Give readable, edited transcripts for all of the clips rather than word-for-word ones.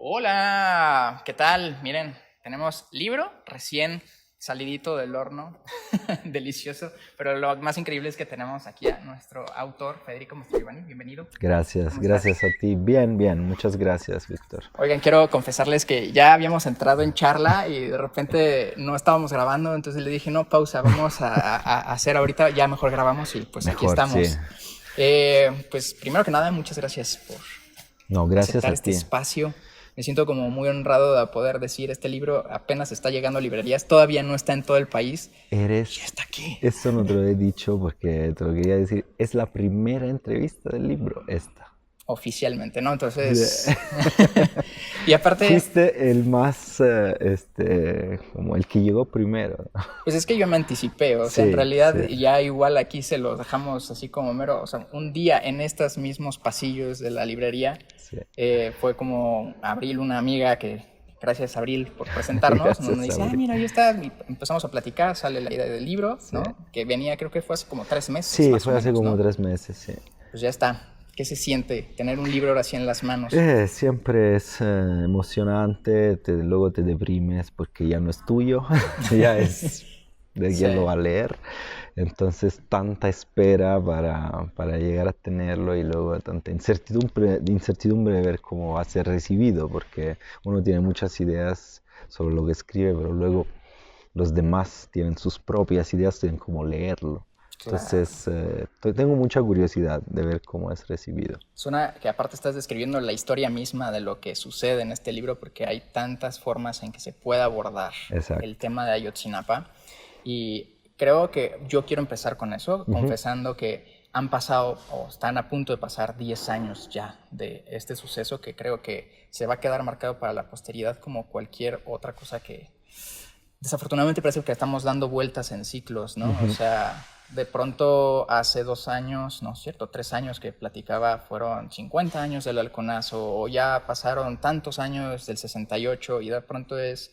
Hola, ¿qué tal? Miren, tenemos libro recién salidito del horno, delicioso, pero lo más increíble es que tenemos aquí a nuestro autor, Federico Mastroianni. Bienvenido. Gracias, ¿Cómo estás? gracias a ti. Bien, bien, muchas gracias, Víctor. Oigan, quiero confesarles que ya habíamos entrado en charla y de repente no estábamos grabando, entonces le dije, no, pausa, vamos a hacer ahorita, ya mejor grabamos y pues aquí Mejor, sí. estamos. Pues primero que nada, muchas gracias por No, gracias aceptar a este ti. espacio. Me siento como muy honrado de poder decir, este libro apenas está llegando a librerías, todavía no está en todo el país y ya Eres, está aquí, eso no te lo he dicho porque te lo quería decir, es la primera entrevista del libro, esta. oficialmente, ¿no? Sí. Entonces, y aparte, Fuiste el más, como el que llegó primero. pues es que yo me anticipé, o sea, en Sí, realidad sí, ya igual aquí se los dejamos así como mero, o sea, un día en estos mismos pasillos de la librería, sí. fue como Abril, una amiga que, gracias Abril por presentarnos, nos Gracias, dice, ah, Abril. mira, ahí está, y empezamos a platicar, sale la idea del libro, Sí. ¿no? Que venía, creo que fue hace como 3 meses, Sí, más o fue hace menos, como ¿no? 3 meses, sí. Pues ya está. ¿Qué se siente tener un libro ahora así en las manos? Siempre es emocionante, luego te deprimes porque ya no es tuyo, ya es de Sí. quien lo va a leer. Entonces, tanta espera para llegar a tenerlo y luego tanta incertidumbre de ver cómo va a ser recibido, porque uno tiene muchas ideas sobre lo que escribe, pero luego los demás tienen sus propias ideas, tienen cómo leerlo. Claro. Entonces, tengo mucha curiosidad de ver cómo es recibido. Suena que aparte estás describiendo la historia misma de lo que sucede en este libro porque hay tantas formas en que se puede abordar el Exacto. tema de Ayotzinapa y creo que yo quiero empezar con eso, Ujú. confesando que han pasado o están a punto de pasar 10 años ya de este suceso que creo que se va a quedar marcado para la posteridad como cualquier otra cosa que desafortunadamente parece que estamos dando vueltas en ciclos, ¿no? O Ujú. sea, de pronto hace 2 años, no es cierto, 3 años que platicaba, fueron 50 años del halconazo, o ya pasaron tantos años del 68 y de pronto es,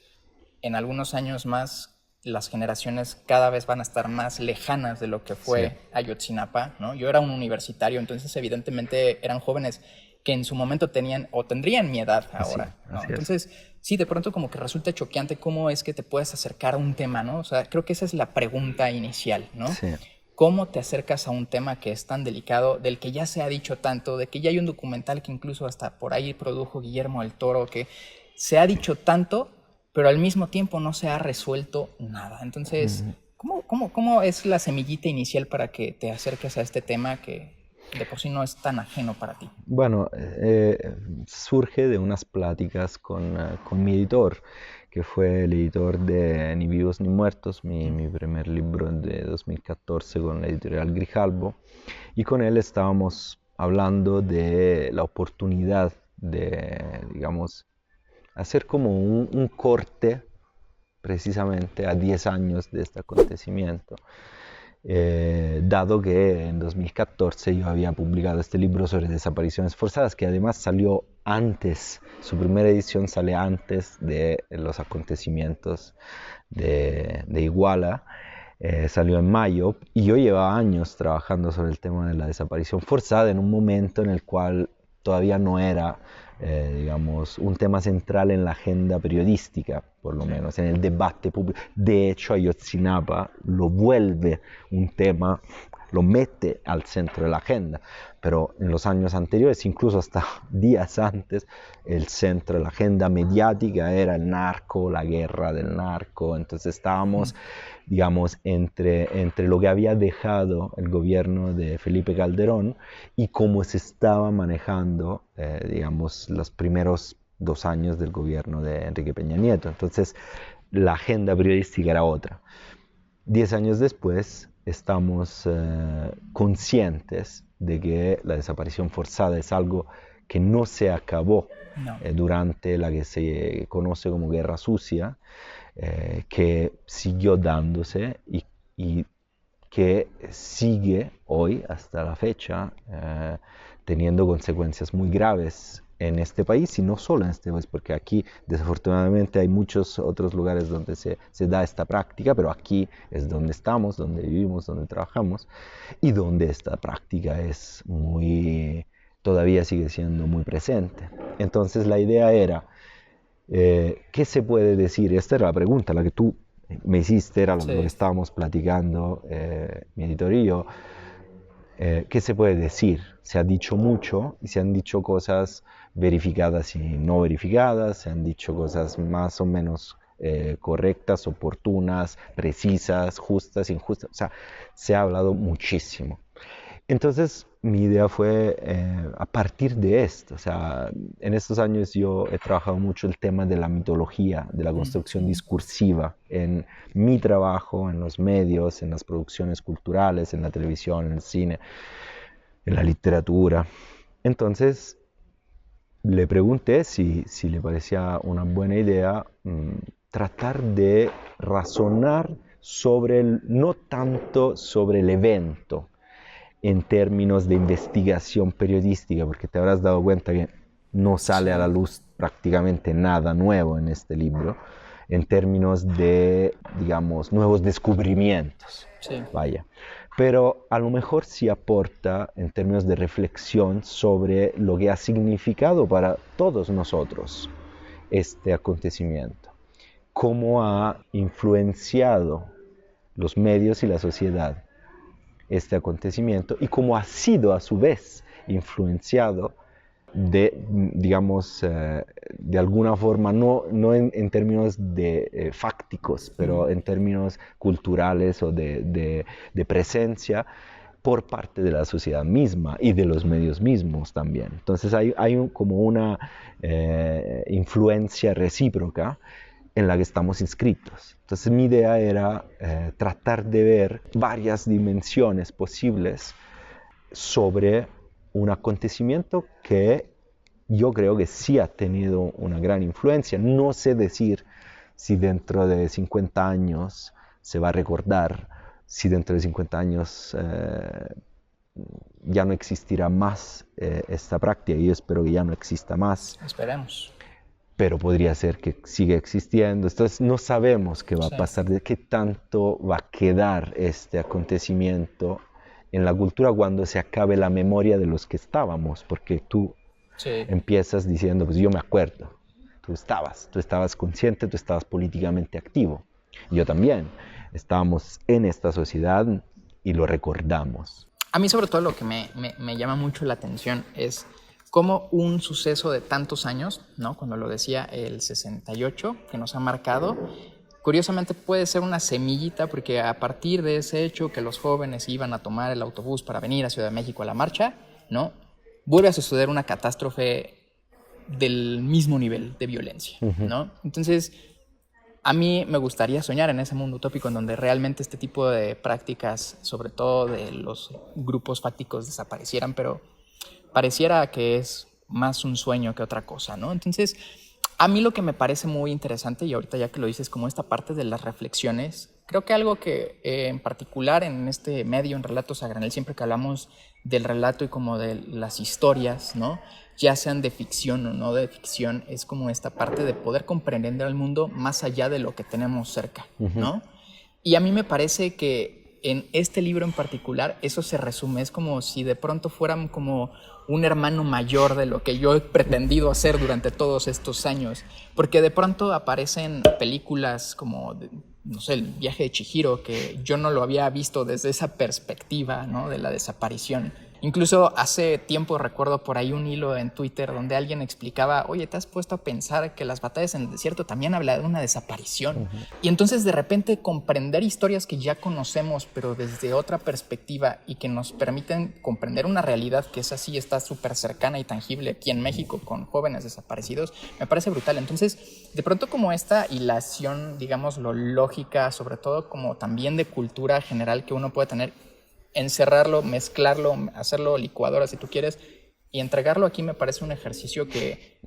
en algunos años más, las generaciones cada vez van a estar más lejanas de lo que Sí, fue Ayotzinapa, ¿no? Yo era un universitario, entonces evidentemente eran jóvenes que en su momento tenían o tendrían mi edad así, ahora, ¿no? así es. Entonces, sí, de pronto como que resulta choqueante cómo es que te puedes acercar a un tema, ¿no? O sea, creo que esa es la pregunta inicial, ¿no? Sí. ¿Cómo te acercas a un tema que es tan delicado, del que ya se ha dicho tanto, de que ya hay un documental que incluso hasta por ahí produjo Guillermo del Toro, que se ha dicho tanto, pero al mismo tiempo no se ha resuelto nada? Entonces, ¿cómo es la semillita inicial para que te acerques a este tema que de por sí no es tan ajeno para ti? Bueno, surge de unas pláticas con mi editor, que fue el editor de Ni vivos ni muertos, mi primer libro de 2014 con la editorial Grijalbo, y con él estábamos hablando de la oportunidad de, digamos, hacer como un corte precisamente a 10 años de este acontecimiento. Dado que en 2014 yo había publicado este libro sobre desapariciones forzadas, que además salió antes, su primera edición sale antes de los acontecimientos de Iguala, salió en mayo, y yo llevaba años trabajando sobre el tema de la desaparición forzada en un momento en el cual todavía no era, digamos, un tema central en la agenda periodística, por lo menos, en el debate público. De hecho, Ayotzinapa lo vuelve un tema, lo mete al centro de la agenda, pero en los años anteriores, incluso hasta días antes, el centro de la agenda mediática era el narco, la guerra del narco. Entonces estábamos, digamos, entre lo que había dejado el gobierno de Felipe Calderón y cómo se estaba manejando, digamos, los primeros 2 años del gobierno de Enrique Peña Nieto. Entonces, la agenda periodística era otra. 10 años después, estamos conscientes de que la desaparición forzada es algo que no se acabó No. durante la que se conoce como Guerra Sucia, que siguió dándose y que sigue hoy hasta la fecha teniendo consecuencias muy graves en este país, y no solo en este país, porque aquí desafortunadamente hay muchos otros lugares donde se da esta práctica, pero aquí es donde estamos, donde vivimos, donde trabajamos, y donde esta práctica es muy, todavía sigue siendo muy presente. Entonces la idea era ¿Qué se puede decir? Esta era la pregunta, la que tú me hiciste, era lo Sí. que estábamos platicando, mi editor y yo. ¿Qué se puede decir? Se ha dicho mucho y se han dicho cosas verificadas y no verificadas, se han dicho cosas más o menos correctas, oportunas, precisas, justas, injustas. O sea, se ha hablado muchísimo. Entonces, mi idea fue a partir de esto, o sea, en estos años yo he trabajado mucho el tema de la mitología, de la construcción discursiva en mi trabajo, en los medios, en las producciones culturales, en la televisión, en el cine, en la literatura. Entonces, le pregunté si le parecía una buena idea tratar de razonar sobre no tanto sobre el evento, en términos de investigación periodística, porque te habrás dado cuenta que no sale a la Sí. luz prácticamente nada nuevo en este libro, en términos de, digamos, nuevos descubrimientos. Sí. Vaya. Pero a lo mejor sí aporta en términos de reflexión sobre lo que ha significado para todos nosotros este acontecimiento, cómo ha influenciado los medios y la sociedad este acontecimiento y cómo ha sido a su vez influenciado de, digamos, de alguna forma, no en términos de fácticos, pero en términos culturales o de presencia por parte de la sociedad misma y de los medios mismos también. Entonces hay como una influencia recíproca en la que estamos inscritos. Entonces mi idea era tratar de ver varias dimensiones posibles sobre un acontecimiento que yo creo que sí ha tenido una gran influencia. No sé decir si dentro de 50 años se va a recordar, si dentro de 50 años ya no existirá más esta práctica, y yo espero que ya no exista más, Esperemos. pero podría ser que siga existiendo. Entonces no sabemos qué va a Sí. pasar, de qué tanto va a quedar este acontecimiento en la cultura cuando se acabe la memoria de los que estábamos, porque tú Sí. empiezas diciendo, pues yo me acuerdo, tú estabas consciente, tú estabas políticamente activo, yo también, estábamos en esta sociedad y lo recordamos. A mí sobre todo lo que me llama mucho la atención es cómo un suceso de tantos años, ¿no? Cuando lo decía el 68, que nos ha marcado, curiosamente puede ser una semillita porque a partir de ese hecho que los jóvenes iban a tomar el autobús para venir a Ciudad de México a la marcha, ¿no? Vuelve a suceder una catástrofe del mismo nivel de violencia, ¿no? Entonces, a mí me gustaría soñar en ese mundo utópico en donde realmente este tipo de prácticas, sobre todo de los grupos fácticos, desaparecieran, pero pareciera que es más un sueño que otra cosa, ¿no? Entonces, a mí lo que me parece muy interesante, y ahorita ya que lo dices, como esta parte de las reflexiones, creo que algo que en particular en este medio, en Relatos a Granel, siempre que hablamos del relato y como de las historias, ¿no? Ya sean de ficción o no de ficción, es como esta parte de poder comprender el mundo más allá de lo que tenemos cerca, ¿no? Y a mí me parece que en este libro en particular eso se resume, es como si de pronto fueran como un hermano mayor de lo que yo he pretendido hacer durante todos estos años, porque de pronto aparecen películas como, no sé, El viaje de Chihiro, que yo no lo había visto desde esa perspectiva, ¿no? De la desaparición. Incluso hace tiempo recuerdo por ahí un hilo en Twitter donde alguien explicaba, oye, ¿te has puesto a pensar que las batallas en el desierto también hablan de una desaparición? Y entonces de repente comprender historias que ya conocemos, pero desde otra perspectiva y que nos permiten comprender una realidad que es así, está súper cercana y tangible aquí en México con jóvenes desaparecidos, me parece brutal. Entonces, de pronto como esta hilación, digamos, lo lógica, sobre todo como también de cultura general que uno puede tener, encerrarlo, mezclarlo, hacerlo licuadora si tú quieres y entregarlo aquí me parece un ejercicio que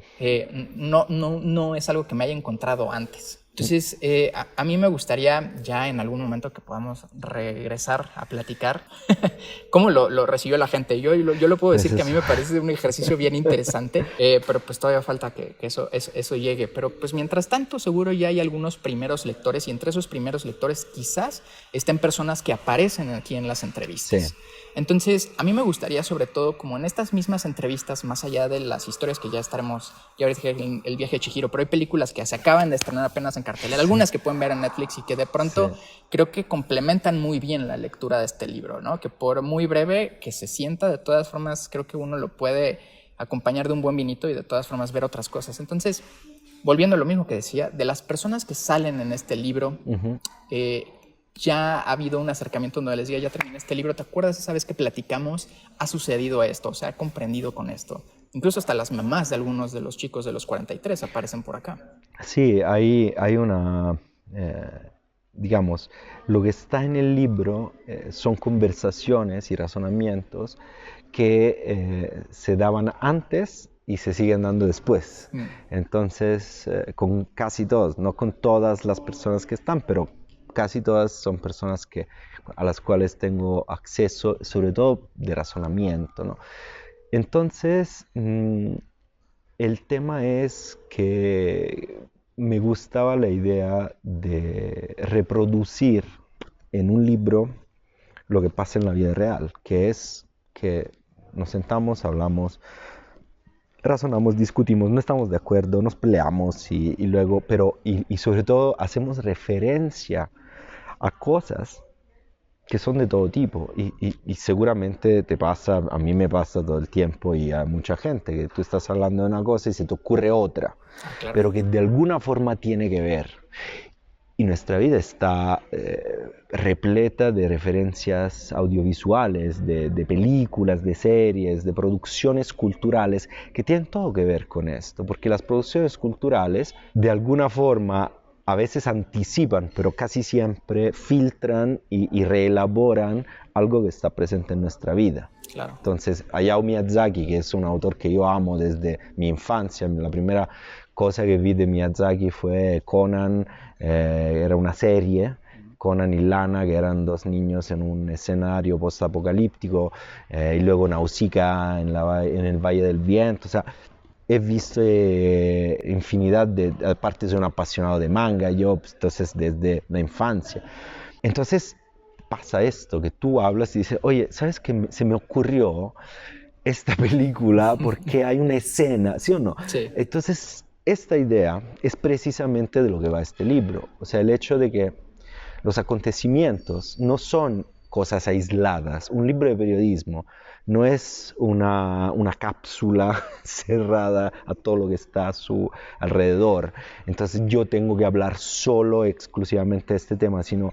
no es algo que me haya encontrado antes. Entonces, a mí me gustaría ya en algún momento que podamos regresar a platicar cómo lo recibió la gente. Yo lo puedo Pues decir que a mí eso. me parece un ejercicio bien interesante, pero pues todavía falta que eso llegue. Pero pues mientras tanto, seguro ya hay algunos primeros lectores y entre esos primeros lectores quizás estén personas que aparecen aquí en las Sí, entrevistas. Entonces, a mí me gustaría sobre todo como en estas mismas entrevistas, más allá de las historias que ya estaremos, ya ahorita el viaje de Chihiro, pero hay películas que se acaban de estrenar apenas en cartelera, algunas que pueden ver en Netflix y que de pronto sí. creo que complementan muy bien la lectura de este libro, ¿no? Que por muy breve que se sienta, de todas formas creo que uno lo puede acompañar de un buen vinito y de todas formas ver otras cosas. Entonces, volviendo a lo mismo que decía, de las personas que salen en este libro, Ujú. eh, ya ha habido un acercamiento donde les diga, ya terminé este libro, ¿te acuerdas esa vez que platicamos? Ha sucedido esto, o sea, ha comprendido con esto. Incluso hasta las mamás de algunos de los chicos de los 43 aparecen por acá. Sí, hay una, digamos, lo que está en el libro son conversaciones y razonamientos que se daban antes y se siguen dando después. Mm, Entonces, con casi todos, no con todas las personas que están, pero casi todas son personas a las cuales tengo acceso, sobre todo de razonamiento, ¿no? Entonces, el tema es que me gustaba la idea de reproducir en un libro lo que pasa en la vida real, que es que nos sentamos, hablamos, razonamos, discutimos, no estamos de acuerdo, nos peleamos y luego, y sobre todo hacemos referencia a cosas que son de todo tipo y seguramente te pasa, a mí me pasa todo el tiempo y a mucha gente, que tú estás hablando de una cosa y se te ocurre otra, ah, claro. pero que de alguna forma tiene que ver. Y nuestra vida está repleta de referencias audiovisuales, de películas, de series, de producciones culturales que tienen todo que ver con esto, porque las producciones culturales de alguna forma a veces anticipan, pero casi siempre filtran y reelaboran algo que está presente en nuestra vida. Claro. Entonces, Hayao Miyazaki, que es un autor que yo amo desde mi infancia, la primera cosa que vi de Miyazaki fue Conan, era una serie, Conan y Lana, que eran dos niños en un escenario post-apocalíptico, y luego Nausicaa en el Valle del Viento, o sea, he visto infinidad aparte soy un apasionado de manga, yo, pues, entonces desde la infancia. Entonces pasa esto, que tú hablas y dices, oye, ¿sabes qué? Se me ocurrió esta película porque hay una escena, ¿sí o no? Sí. Entonces, esta idea es precisamente de lo que va este libro. O sea, el hecho de que los acontecimientos no son cosas aisladas. Un libro de periodismo no es una cápsula cerrada a todo lo que está a su alrededor. Entonces yo tengo que hablar solo, exclusivamente de este tema, sino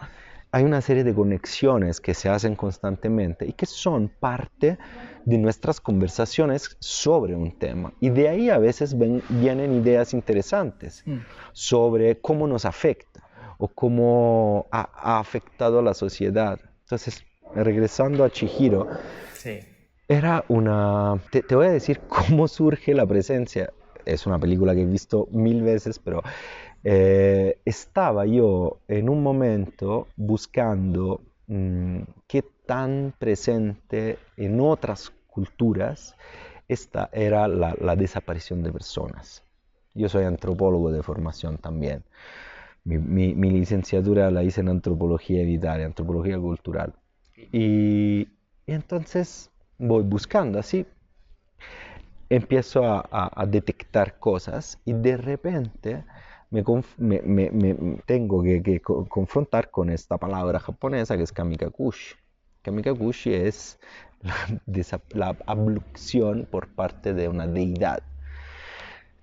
hay una serie de conexiones que se hacen constantemente y que son parte de nuestras conversaciones sobre un tema. Y de ahí a veces vienen ideas interesantes sobre cómo nos afecta o cómo ha afectado a la sociedad. Entonces, regresando a Chihiro, Sí. era una... Te voy a decir cómo surge la presencia. Es una película que he visto 1000 veces, pero estaba yo en un momento buscando qué tan presente en otras culturas esta era la desaparición de personas. Yo soy antropólogo de formación también. Mi licenciatura la hice en antropología en Italia, antropología cultural. Y entonces voy buscando así, empiezo a detectar cosas y de repente me tengo que confrontar con esta palabra japonesa que es kamikakushi. Kamikakushi es la abducción por parte de una deidad.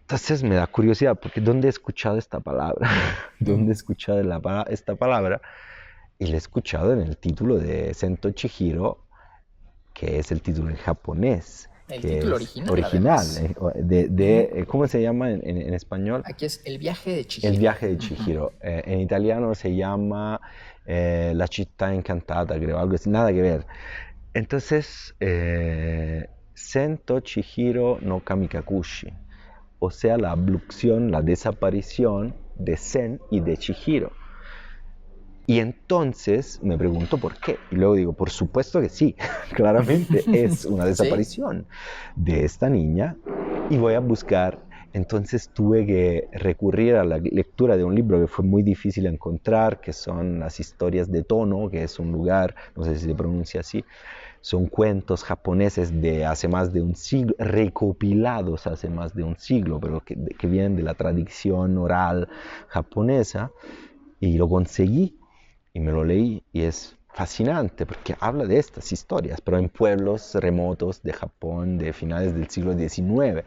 Entonces me da curiosidad, porque ¿dónde he escuchado esta palabra? ¿Dónde he escuchado esta palabra? Y la he escuchado en el título de Sento Chihiro, que es el título en japonés, El que título es original, original, además. ¿cómo se llama en español? Aquí es El viaje de El Chihiro. viaje de Chihiro. En italiano se llama La città incantata, creo, algo así, nada que ver. Entonces, Sento Chihiro no Kamikakushi, o sea, la abducción, la desaparición de Zen y de Chihiro. Y entonces me pregunto por qué. Y luego digo, por supuesto que sí, claramente es una desaparición de esta niña y voy a buscar. Entonces tuve que recurrir a la lectura de un libro que fue muy difícil de encontrar, que son las historias de Tono, que es un lugar, no sé si se pronuncia así, son cuentos japoneses de hace más de un siglo, recopilados hace más de un siglo, pero que vienen de la tradición oral japonesa, y lo conseguí y me lo leí y es fascinante porque habla de estas historias, pero en pueblos remotos de Japón de finales del siglo XIX.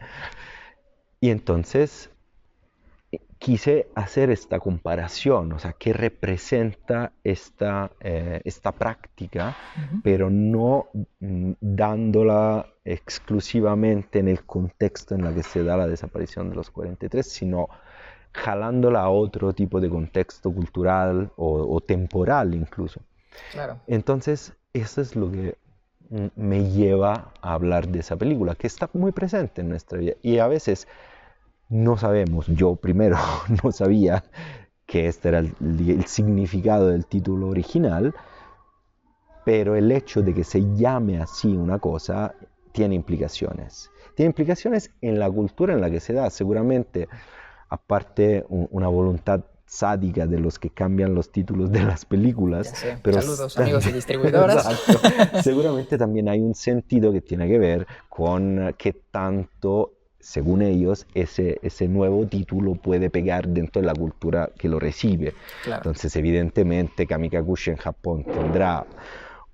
Y entonces quise hacer esta comparación, o sea, qué representa esta práctica, pero no dándola exclusivamente en el contexto en el que se da la desaparición de los 43, sino jalándola a otro tipo de contexto cultural o temporal incluso. Claro. Entonces, eso es lo que me lleva a hablar de esa película, que está muy presente en nuestra vida. Y a veces no sabemos, yo primero no sabía que este era el significado del título original, pero el hecho de que se llame así una cosa tiene implicaciones. Tiene implicaciones en la cultura en la que se da, seguramente, aparte una voluntad sádica de los que cambian los títulos de las películas. Ya sé. Pero saludos amigos y distribuidoras. Exacto. Seguramente también hay un sentido que tiene que ver con qué tanto, según ellos, ese nuevo título puede pegar dentro de la cultura que lo recibe. Claro. Entonces, evidentemente, Kamikakushi en Japón tendrá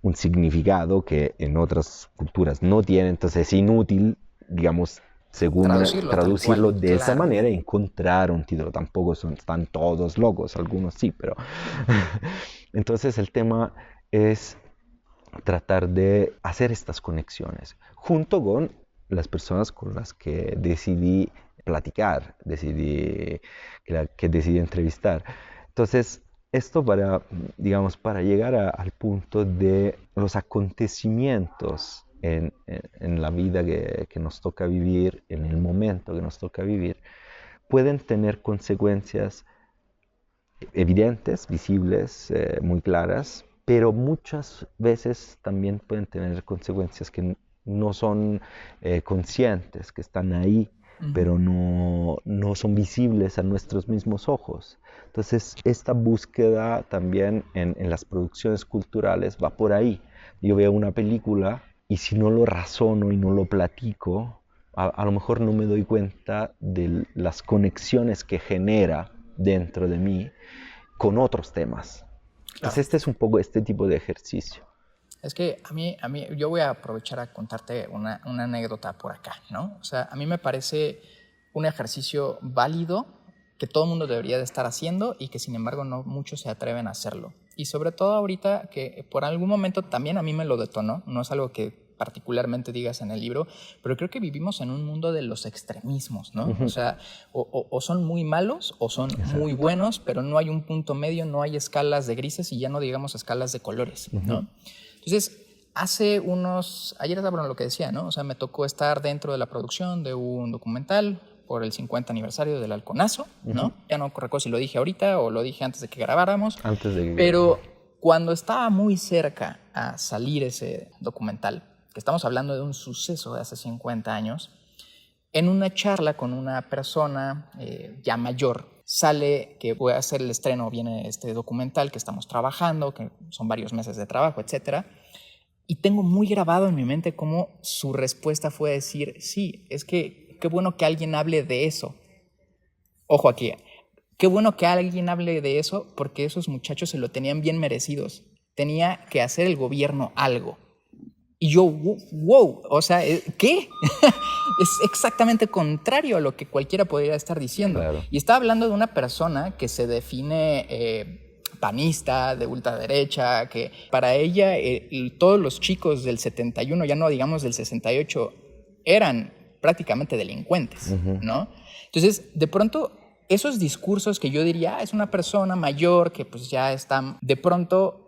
un significado que en otras culturas no tiene, entonces es inútil, digamos, según traducirlo de esa manera y encontrar un título. Tampoco están todos locos, algunos sí, pero entonces el tema es tratar de hacer estas conexiones junto con las personas con las que decidí platicar, que decidí entrevistar. Entonces, esto para llegar al punto de los acontecimientos en la vida que nos toca vivir, en el momento que nos toca vivir, pueden tener consecuencias evidentes, visibles, muy claras, pero muchas veces también pueden tener consecuencias que no son conscientes, que están ahí, pero no son visibles a nuestros mismos ojos. Entonces, esta búsqueda también en las producciones culturales va por ahí. Yo veo una película y si no lo razono y no lo platico, a lo mejor no me doy cuenta de las conexiones que genera dentro de mí con otros temas. Entonces, este es un poco este tipo de ejercicio. Es que a mí, yo voy a aprovechar a contarte una anécdota por acá, ¿no? O sea, a mí me parece un ejercicio válido que todo el mundo debería de estar haciendo y que sin embargo no muchos se atreven a hacerlo. Y sobre todo ahorita que por algún momento también a mí me lo detonó, no es algo que particularmente digas en el libro, pero creo que vivimos en un mundo de los extremismos, ¿no? O sea, o son muy malos o son muy buenos, pero no hay un punto medio, no hay escalas de grises y ya no digamos escalas de colores, ¿no? Entonces, ayer estaba lo que decía, ¿no? O sea, me tocó estar dentro de la producción de un documental por el 50 aniversario del Halconazo, ¿no? Ya no recuerdo si lo dije ahorita o lo dije antes de que grabáramos. Pero cuando estaba muy cerca a salir ese documental, que estamos hablando de un suceso de hace 50 años, en una charla con una persona ya mayor, sale que voy a hacer el estreno, viene este documental que estamos trabajando, que son varios meses de trabajo, etcétera. Y tengo muy grabado en mi mente cómo su respuesta fue decir, sí, es que qué bueno que alguien hable de eso. Ojo aquí, qué bueno que alguien hable de eso porque esos muchachos se lo tenían bien merecidos. Tenía que hacer el gobierno algo. Y yo, wow, o sea, ¿qué? Es exactamente contrario a lo que cualquiera podría estar diciendo. Claro. Y estaba hablando de una persona que se define panista, de ultraderecha, que para ella todos los chicos del 71, ya no digamos del 68, eran prácticamente delincuentes, ¿no? Entonces, de pronto, esos discursos que yo diría, es una persona mayor que pues ya está, de pronto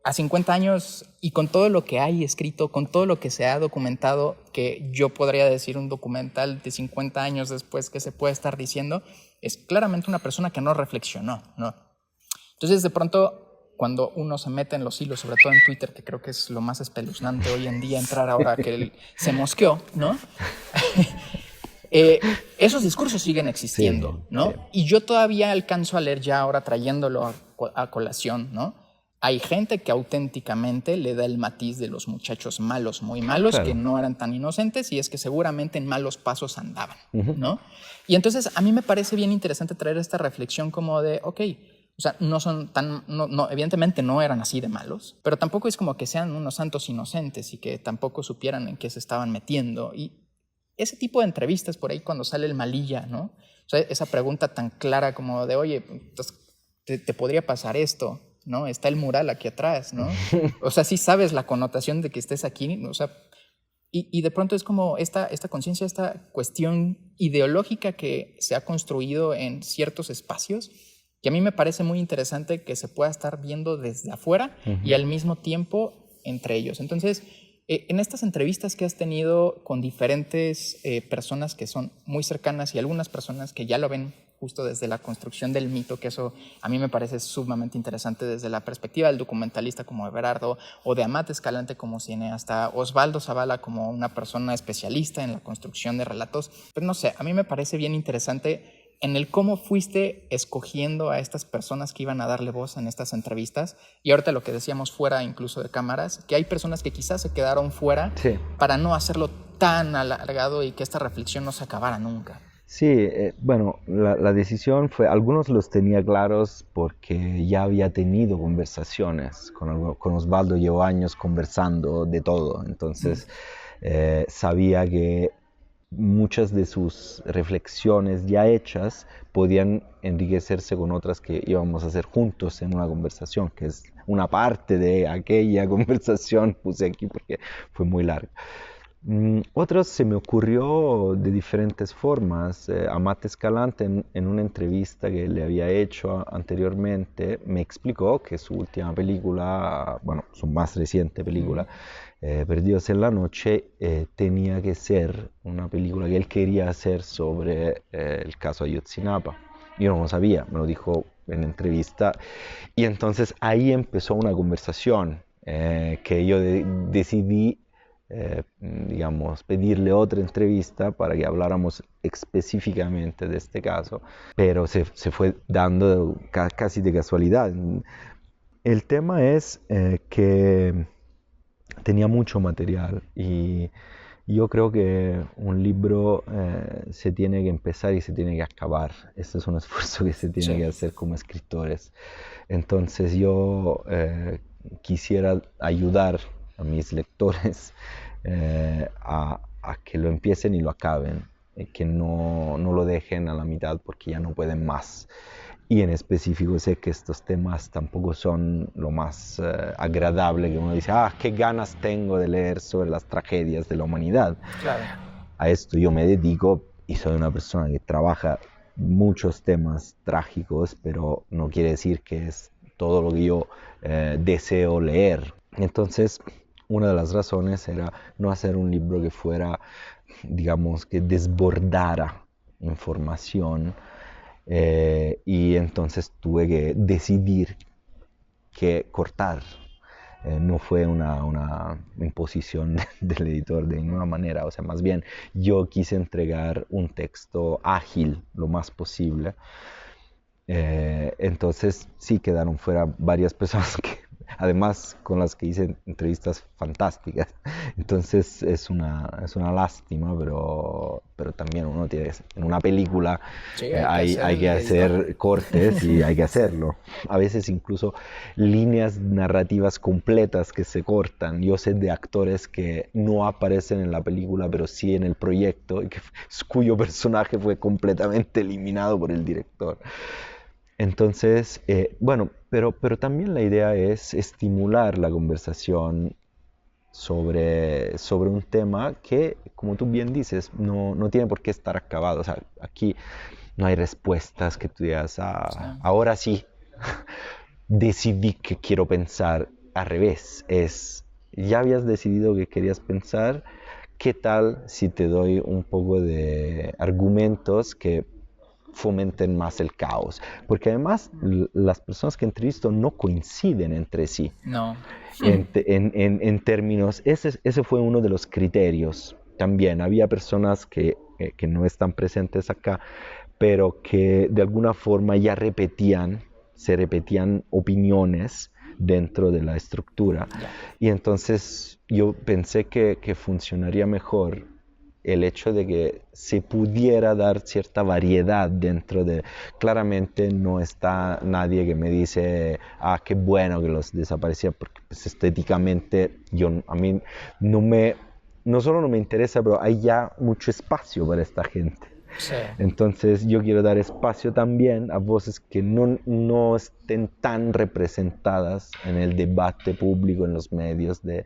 a 50 años y con todo lo que hay escrito, con todo lo que se ha documentado, que yo podría decir un documental de 50 años después que se puede estar diciendo, es claramente una persona que no reflexionó, ¿no? Entonces, de pronto, cuando uno se mete en los hilos, sobre todo en Twitter, que creo que es lo más espeluznante hoy en día entrar ahora que él se mosqueó, ¿no? Esos discursos siguen existiendo, Sí, ¿no? sí. Y yo todavía alcanzo a leer ya ahora trayéndolo a colación, ¿no? Hay gente que auténticamente le da el matiz de los muchachos malos, muy malos, Claro. que no eran tan inocentes y es que seguramente en malos pasos andaban, ¿no? Y entonces a mí me parece bien interesante traer esta reflexión como de, ok, o sea, no son tan, no, evidentemente no eran así de malos, pero tampoco es como que sean unos santos inocentes y que tampoco supieran en qué se estaban metiendo. Y ese tipo de entrevistas por ahí cuando sale el malilla, ¿no? O sea, esa pregunta tan clara como de, oye, pues, te podría pasar esto, ¿no? Está el mural aquí atrás, ¿no? O sea, sí sabes la connotación de que estés aquí, o sea, y de pronto es como esta conciencia, esta cuestión ideológica que se ha construido en ciertos espacios, que a mí me parece muy interesante que se pueda estar viendo desde afuera y al mismo tiempo entre ellos. Entonces, en estas entrevistas que has tenido con diferentes personas que son muy cercanas y algunas personas que ya lo ven justo desde la construcción del mito, que eso a mí me parece sumamente interesante desde la perspectiva del documentalista como Everardo, o de Amat Escalante como cineasta, Osvaldo Zavala como una persona especialista en la construcción de relatos. Pero no sé, a mí me parece bien interesante en el cómo fuiste escogiendo a estas personas que iban a darle voz en estas entrevistas. Y ahorita lo que decíamos fuera incluso de cámaras, que hay personas que quizás se quedaron fuera Sí. para no hacerlo tan alargado y que esta reflexión no se acabara nunca. Sí, bueno, la decisión fue, algunos los tenía claros porque ya había tenido conversaciones con Osvaldo, llevo años conversando de todo, entonces sabía que muchas de sus reflexiones ya hechas podían enriquecerse con otras que íbamos a hacer juntos en una conversación, que es una parte de aquella conversación, puse aquí porque fue muy larga. Otros se me ocurrió de diferentes formas. Amat Escalante en una entrevista que le había hecho anteriormente me explicó que su última película, bueno, su más reciente película, Perdidos en la Noche, tenía que ser una película que él quería hacer sobre el caso Ayotzinapa. Yo no lo sabía, me lo dijo en entrevista y entonces ahí empezó una conversación que yo decidí digamos, pedirle otra entrevista para que habláramos específicamente de este caso, pero se fue dando casi de casualidad. El tema es que tenía mucho material y yo creo que un libro se tiene que empezar y se tiene que acabar. Este es un esfuerzo que se tiene Sí. que hacer como escritores. Entonces yo quisiera ayudar a mis lectores a que lo empiecen y lo acaben, que no lo dejen a la mitad porque ya no pueden más. Y en específico sé que estos temas tampoco son lo más agradable, que uno dice, qué ganas tengo de leer sobre las tragedias de la humanidad. Claro. A esto yo me dedico y soy una persona que trabaja muchos temas trágicos, pero no quiere decir que es todo lo que yo deseo leer. Entonces, una de las razones era no hacer un libro que fuera, digamos, que desbordara información, y entonces tuve que decidir qué cortar. No fue una imposición del editor de ninguna manera, o sea, más bien yo quise entregar un texto ágil lo más posible. Entonces sí quedaron fuera varias personas que además con las que hice entrevistas fantásticas. Entonces es una lástima, pero también uno tiene, en una película Sí, hay que hacer cortes y hay que hacerlo. A veces incluso líneas narrativas completas que se cortan. Yo sé de actores que no aparecen en la película, pero sí en el proyecto, y cuyo personaje fue completamente eliminado por el director. Entonces, bueno, pero también la idea es estimular la conversación sobre un tema que, como tú bien dices, no tiene por qué estar acabado. O sea, aquí no hay respuestas que tú digas, Sí. ahora sí, decidí que quiero pensar al revés, ya habías decidido que querías pensar, ¿qué tal si te doy un poco de argumentos que fomenten más el caos? Porque además las personas que entrevisto no coinciden entre sí. No. En términos, ese fue uno de los criterios. También había personas que no están presentes acá, pero que de alguna forma ya se repetían opiniones dentro de la estructura. Y entonces yo pensé que funcionaría mejor el hecho de que se pudiera dar cierta variedad dentro de... Claramente no está nadie que me dice, qué bueno que los desaparecían, porque pues, estéticamente a mí no solo no me interesa, pero hay ya mucho espacio para esta gente. Sí. Entonces yo quiero dar espacio también a voces que no estén tan representadas en el debate público, en los medios de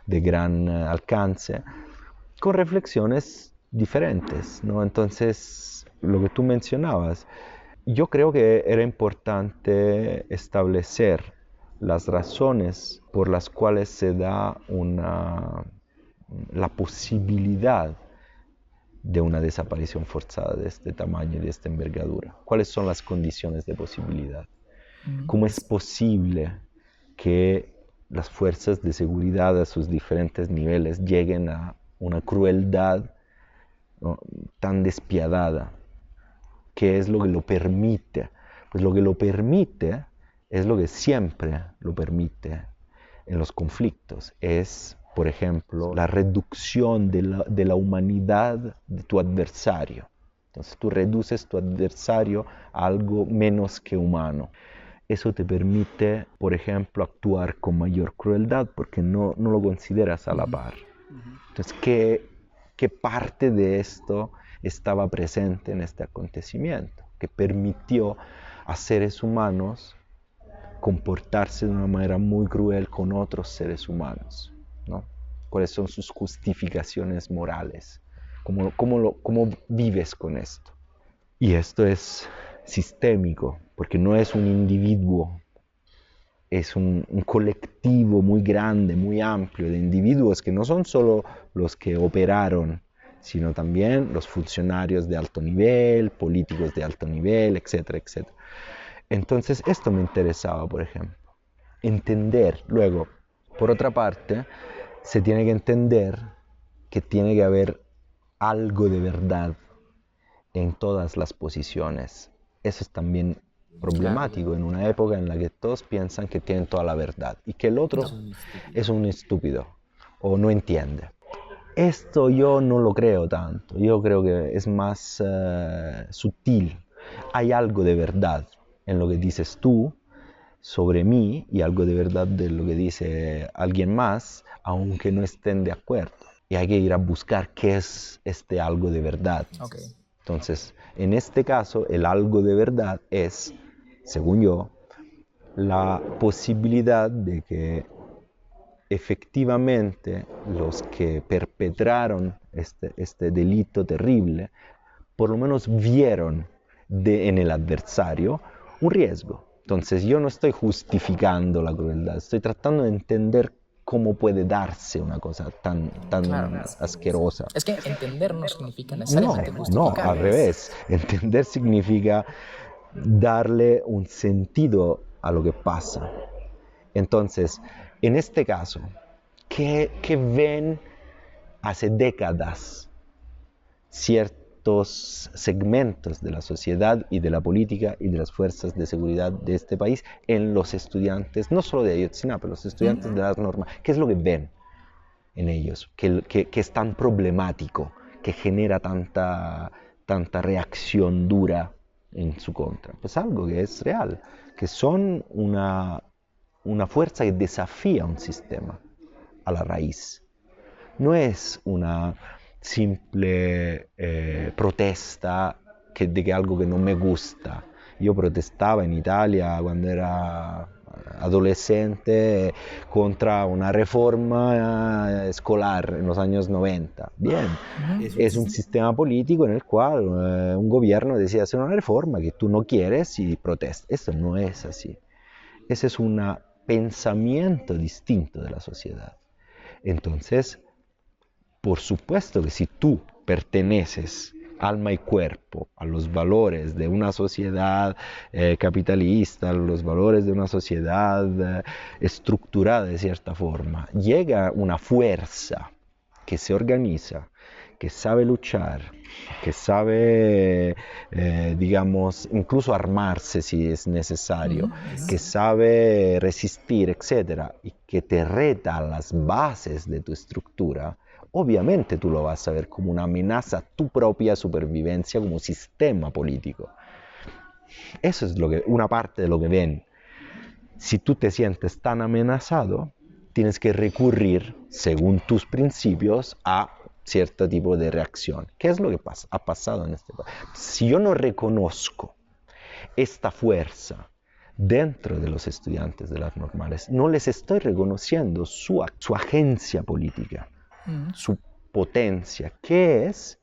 gran alcance, con reflexiones diferentes, ¿no? Entonces, lo que tú mencionabas, yo creo que era importante establecer las razones por las cuales se da la posibilidad de una desaparición forzada de este tamaño y de esta envergadura. ¿Cuáles son las condiciones de posibilidad? ¿Cómo es posible que las fuerzas de seguridad a sus diferentes niveles lleguen a una crueldad, ¿no?, tan despiadada? ¿Qué es lo que lo permite? Pues lo que lo permite es lo que siempre lo permite en los conflictos. Es, por ejemplo, la reducción de la humanidad de tu adversario. Entonces tú reduces tu adversario a algo menos que humano. Eso te permite, por ejemplo, actuar con mayor crueldad porque no lo consideras a la par. Entonces, ¿qué parte de esto estaba presente en este acontecimiento? Que permitió a seres humanos comportarse de una manera muy cruel con otros seres humanos, ¿no? ¿Cuáles son sus justificaciones morales? ¿Cómo vives con esto? Y esto es sistémico, porque no es un individuo, es un colectivo muy grande, muy amplio de individuos que no son solo los que operaron, sino también los funcionarios de alto nivel, políticos de alto nivel, etcétera, etcétera. Entonces esto me interesaba, por ejemplo, entender. Luego, por otra parte, se tiene que entender que tiene que haber algo de verdad en todas las posiciones. Eso es también problemático en una época en la que todos piensan que tienen toda la verdad y que el otro es un estúpido o no entiende. Esto yo no lo creo tanto, yo creo que es más sutil. Hay algo de verdad en lo que dices tú sobre mí y algo de verdad de lo que dice alguien más, aunque no estén de acuerdo. Y hay que ir a buscar qué es este algo de verdad. Okay. Entonces, en este caso, el algo de verdad es, según yo, la posibilidad de que efectivamente los que perpetraron este delito terrible, por lo menos vieron en el adversario un riesgo. Entonces yo no estoy justificando la crueldad, estoy tratando de entender cómo puede darse una cosa tan Claro. asquerosa. Es que entender no significa necesariamente No, justificar. al revés. Entender significa darle un sentido a lo que pasa. Entonces, en este caso, ¿qué ven hace décadas ciertos segmentos de la sociedad y de la política y de las fuerzas de seguridad de este país en los estudiantes, no solo de Ayotzinapa, los estudiantes de las normas? ¿Qué es lo que ven en ellos? Que es tan problemático, que genera tanta reacción dura en su contra. Pues algo que es real, que son una fuerza que desafía un sistema a la raíz. No es una simple protesta de que algo que no me gusta. Yo protestaba en Italia cuando era adolescente contra una reforma escolar en los años 90. Bien, es un sistema político en el cual un gobierno decide hacer una reforma que tú no quieres y protestas. Esto no es así. Esa es una pensamiento distinto de la sociedad. Entonces, por supuesto que si tú perteneces alma y cuerpo a los valores de una sociedad capitalista, a los valores de una sociedad estructurada de cierta forma, llega una fuerza que se organiza, que sabe luchar, que sabe, digamos, incluso armarse si es necesario, que sabe resistir, etc., y que te reta a las bases de tu estructura, obviamente tú lo vas a ver como una amenaza a tu propia supervivencia como sistema político. Eso es una parte de lo que ven. Si tú te sientes tan amenazado, tienes que recurrir, según tus principios, a cierto tipo de reacción. ¿Qué es lo que ha pasado en este país? Si yo no reconozco esta fuerza dentro de los estudiantes de las normales, no les estoy reconociendo su agencia política, su potencia, que es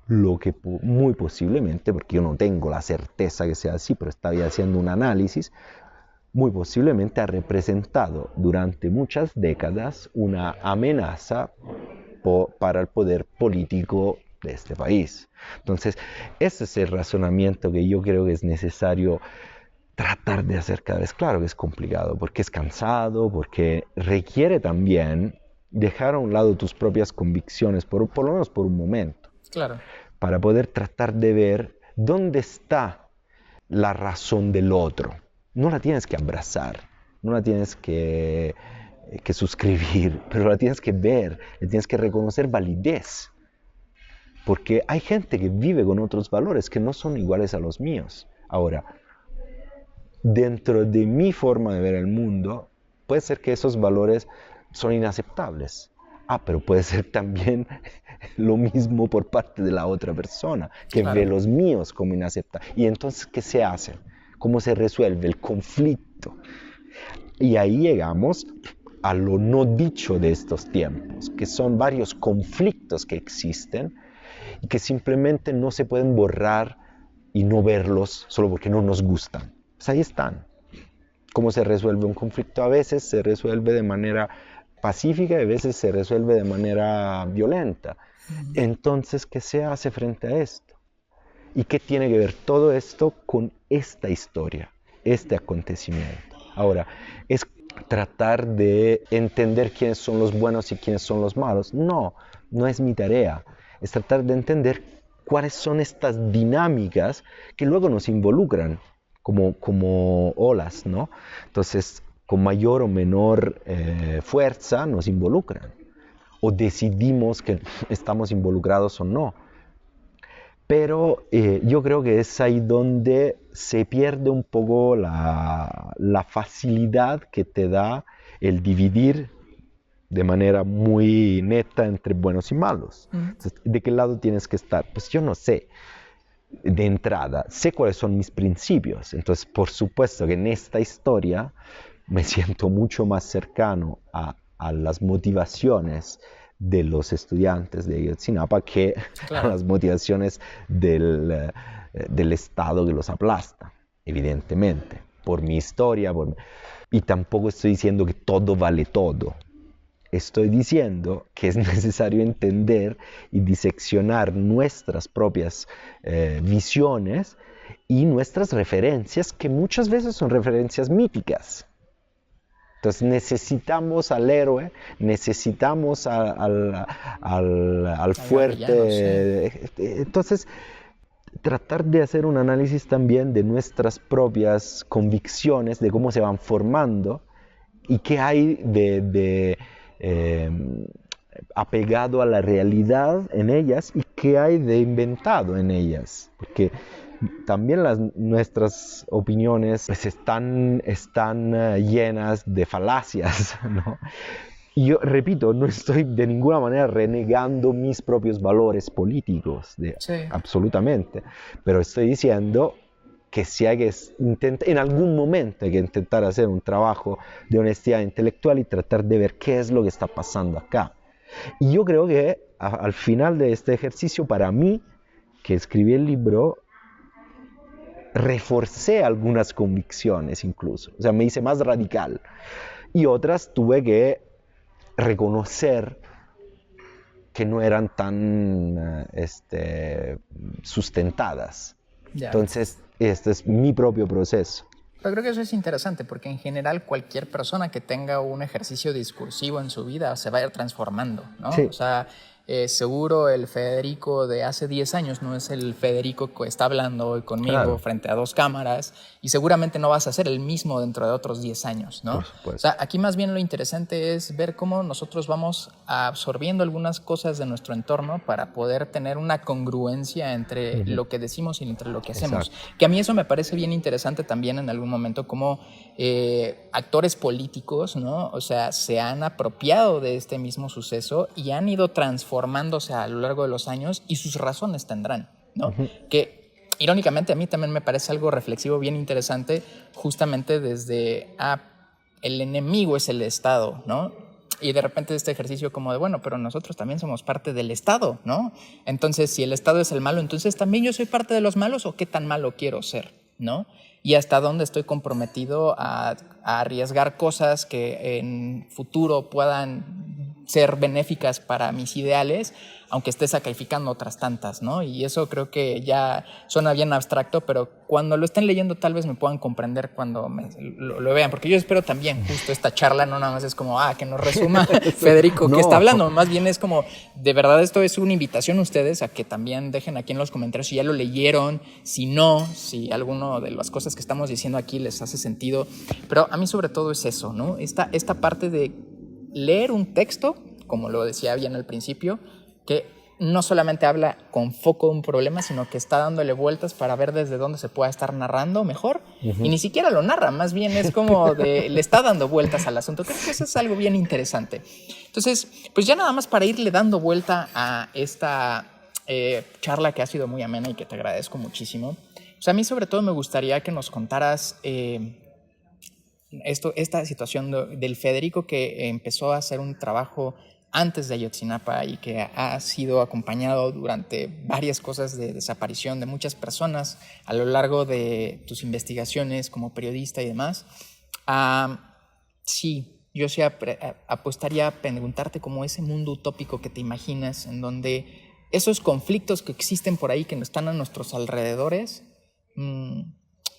lo que muy posiblemente, porque yo no tengo la certeza que sea así, pero estaba haciendo un análisis, muy posiblemente ha representado durante muchas décadas una amenaza para el poder político de este país. Entonces, ese es el razonamiento que yo creo que es necesario tratar de hacer cada vez. Claro que es complicado, porque es cansado, porque requiere también dejar a un lado tus propias convicciones, por lo menos por un momento. Claro. Para poder tratar de ver dónde está la razón del otro. No la tienes que abrazar, no la tienes que suscribir, pero la tienes que ver, le tienes que reconocer validez. Porque hay gente que vive con otros valores que no son iguales a los míos. Ahora, dentro de mi forma de ver el mundo, puede ser que esos valores son inaceptables. Pero puede ser también lo mismo por parte de la otra persona, que Claro. ve los míos como inaceptables. Y entonces, ¿qué se hace? ¿Cómo se resuelve el conflicto? Y ahí llegamos a lo no dicho de estos tiempos, que son varios conflictos que existen y que simplemente no se pueden borrar y no verlos solo porque no nos gustan. Pues ahí están. ¿Cómo se resuelve un conflicto? A veces se resuelve de manera pacífica y a veces se resuelve de manera violenta. Entonces, ¿qué se hace frente a esto? ¿Y qué tiene que ver todo esto con esta historia, este acontecimiento? Ahora, ¿es tratar de entender quiénes son los buenos y quiénes son los malos? No, no es mi tarea. Es tratar de entender cuáles son estas dinámicas que luego nos involucran como olas, ¿no? Entonces, con mayor o menor fuerza nos involucran. O decidimos que estamos involucrados o no. Pero yo creo que es ahí donde se pierde un poco la facilidad que te da el dividir de manera muy neta entre buenos y malos. Entonces, ¿de qué lado tienes que estar? Pues yo no sé. De entrada, sé cuáles son mis principios. Entonces, por supuesto que en esta historia me siento mucho más cercano a las motivaciones de los estudiantes de Ayotzinapa que a las motivaciones del Estado que los aplasta, evidentemente, por mi historia. Y tampoco estoy diciendo que todo vale todo. Estoy diciendo que es necesario entender y diseccionar nuestras propias visiones y nuestras referencias, que muchas veces son referencias míticas. Entonces necesitamos al héroe, necesitamos al fuerte. Entonces, tratar de hacer un análisis también de nuestras propias convicciones, de cómo se van formando y qué hay apegado a la realidad en ellas y qué hay de inventado en ellas. Porque también nuestras opiniones pues están llenas de falacias, ¿no? Y yo repito, no estoy de ninguna manera renegando mis propios valores políticos, absolutamente, pero estoy diciendo que si hay que intentar, en algún momento hay que intentar hacer un trabajo de honestidad intelectual y tratar de ver qué es lo que está pasando acá. Y yo creo que al final de este ejercicio, para mí, que escribí el libro, reforcé algunas convicciones incluso, o sea, me hice más radical. Y otras tuve que reconocer que no eran tan sustentadas. Ya. Entonces, este es mi propio proceso. Pero creo que eso es interesante porque en general cualquier persona que tenga un ejercicio discursivo en su vida se va a ir transformando, ¿no? Sí. O sea, seguro el Federico de hace 10 años no es el Federico que está hablando hoy conmigo Claro. frente a 2 cámaras y seguramente no vas a ser el mismo dentro de otros 10 años, ¿no? Por supuesto. O sea, aquí más bien lo interesante es ver cómo nosotros vamos absorbiendo algunas cosas de nuestro entorno para poder tener una congruencia entre lo que decimos y entre lo que hacemos. Exacto. Que a mí eso me parece bien interesante también en algún momento, como actores políticos, ¿no? O sea, se han apropiado de este mismo suceso y han ido transformándose a lo largo de los años y sus razones tendrán, ¿no? Que irónicamente a mí también me parece algo reflexivo bien interesante, justamente desde el enemigo es el Estado, ¿no? Y de repente este ejercicio como de, bueno, pero nosotros también somos parte del Estado, ¿no? Entonces, si el Estado es el malo, entonces también yo soy parte de los malos, ¿o qué tan malo quiero ser, ¿no? Y hasta dónde estoy comprometido a arriesgar cosas que en futuro puedan ser benéficas para mis ideales, aunque esté sacrificando otras tantas, ¿no? Y eso creo que ya suena bien abstracto, pero cuando lo estén leyendo tal vez me puedan comprender cuando lo vean, porque yo espero también justo esta charla no nada más es como, que nos resuma Federico No. que está hablando, más bien es como, de verdad esto es una invitación a ustedes a que también dejen aquí en los comentarios si ya lo leyeron, si no, si alguno de las cosas que estamos diciendo aquí les hace sentido, pero a mí sobre todo es eso, ¿no? Esta parte de leer un texto, como lo decía bien al principio, que no solamente habla con foco de un problema, sino que está dándole vueltas para ver desde dónde se pueda estar narrando mejor. Y ni siquiera lo narra, más bien es como le está dando vueltas al asunto. Creo que eso es algo bien interesante. Entonces, pues ya nada más para irle dando vuelta a esta charla que ha sido muy amena y que te agradezco muchísimo. Pues a mí sobre todo me gustaría que nos contaras esta situación del Federico que empezó a hacer un trabajo antes de Ayotzinapa y que ha sido acompañado durante varias cosas de desaparición de muchas personas a lo largo de tus investigaciones como periodista y demás. Sí, yo sí apostaría a preguntarte como ese mundo utópico que te imaginas, en donde esos conflictos que existen por ahí, que están a nuestros alrededores,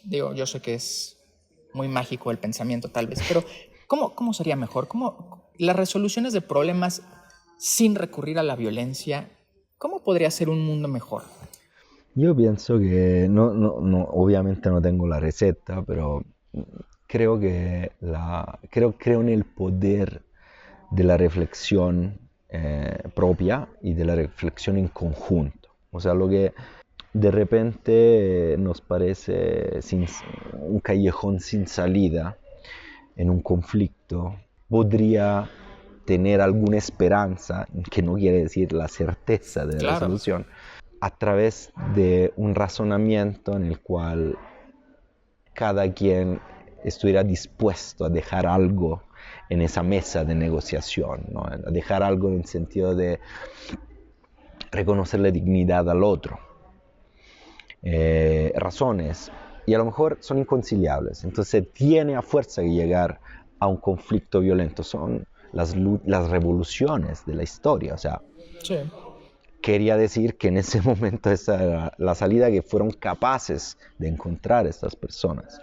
digo, yo sé que es muy mágico el pensamiento tal vez, pero ¿cómo sería mejor? ¿Cómo las resoluciones de problemas sin recurrir a la violencia, cómo podría ser un mundo mejor? Yo pienso que, obviamente no tengo la receta, pero creo que creo en el poder de la reflexión propia y de la reflexión en conjunto. O sea, lo que de repente nos parece un callejón sin salida en un conflicto, podría tener alguna esperanza, que no quiere decir la certeza de la resolución, a través de un razonamiento en el cual cada quien estuviera dispuesto a dejar algo en esa mesa de negociación, ¿no? A dejar algo en el sentido de reconocer la dignidad al otro. Razones, y a lo mejor son inconciliables, entonces tiene a fuerza que llegar a un conflicto violento, son las revoluciones de la historia, o sea, sí. Quería decir que en ese momento esa era la salida que fueron capaces de encontrar estas personas.